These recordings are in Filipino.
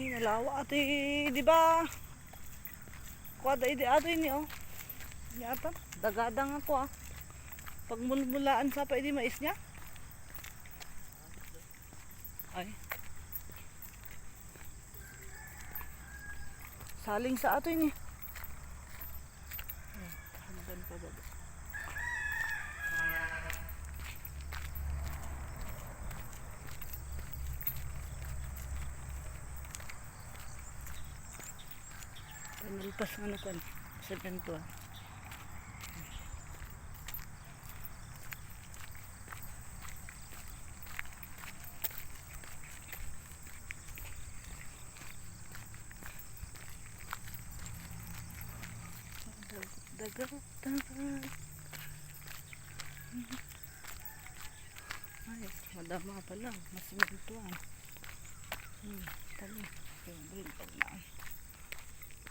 Nalawa ati, di ba? Kuwada idi ato ini oh. Yata, dagadang ako ah. Pag mulmulaan sa pa idi mais niya. Ay. Saling sa ato ini. Hanggang pa baba. Panalpas nga na kan. Semento. Dagat. Ay, madama pala. Mas mentuan. Tali. Yung pag na.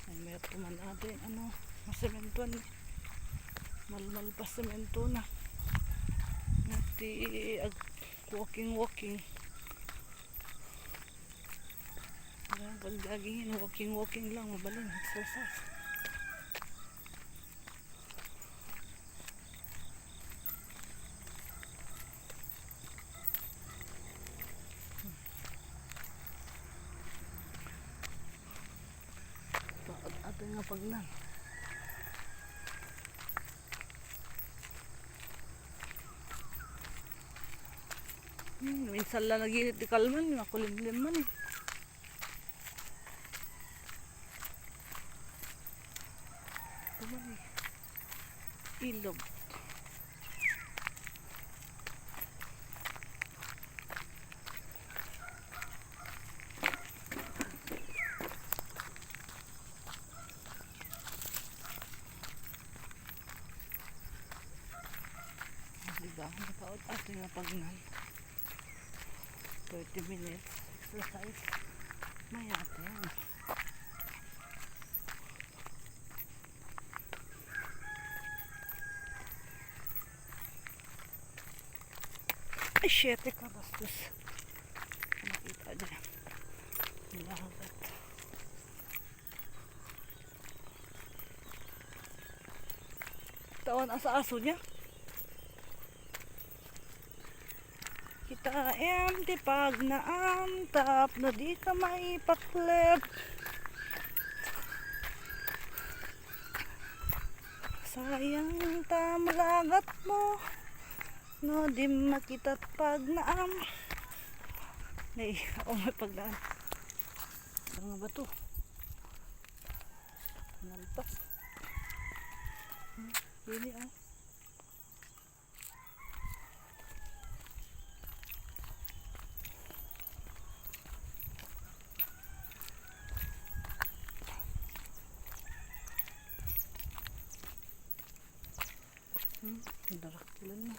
Ay, may tuman natin. Ano, mas sementuan. Malmal pa semento na. Nati, walking. Pag joggingin, walking lang. Mabalin, exercise. Ato nga pagnan. Minsan lang naginit di kalman, makulimlim man eh. Ito ba eh? Ilog. Diba? Napaot ato nga pagnan. 30 minutes exercise. May ato yan. Ay, 7 ka bastos. Nakita dyan. Nilahagat. Tawan asa aso niya. Kita empty pag naantap na di ka maipaklep. Sayang tamalagat mo no di makitat pag naam. Nay, ako may pagdaan. Saan nga ba to? Nalpas. Yun eh. Darak tulan na.